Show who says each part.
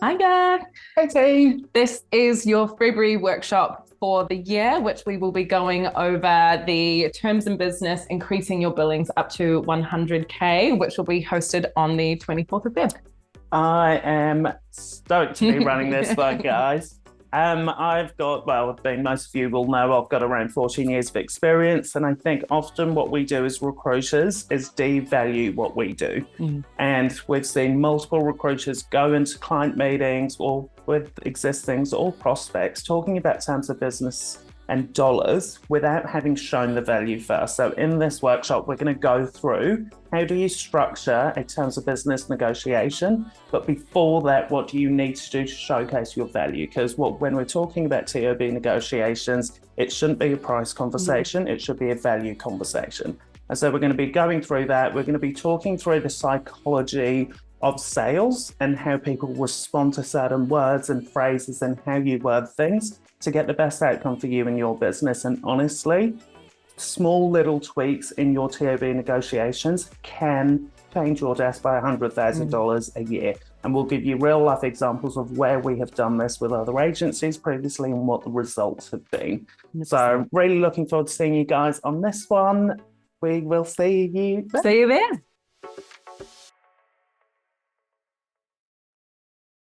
Speaker 1: Hi there.
Speaker 2: Hey team.
Speaker 1: This is your February workshop for the year, which we will be going over the terms in business, increasing your billings up to 100K, which will be hosted on the 24th of Feb.
Speaker 2: I am stoked to be running this one, guys. I've got, well, I think most of you will know I've got around 14 years of experience, and I think often what we do as recruiters is devalue what we do. And we've seen multiple recruiters go into client meetings or with existings or prospects talking about terms of business and dollars without having shown the value first. So in this workshop, we're going to go through how do you structure a terms of business negotiation, but before that, what do you need to do to showcase your value? Because when we're talking about TOB negotiations, it shouldn't be a price conversation, it should be a value conversation. And so we're going to be going through that. We're going to be talking through the psychology of sales and how people respond to certain words and phrases and how you word things to get the best outcome for you and your business. And honestly, small little tweaks in your TOB negotiations can change your desk by $100,000 a year. And we'll give you real life examples of where we have done this with other agencies previously and what the results have been. So really looking forward to seeing you guys on this one. We will see you there.
Speaker 1: See you there.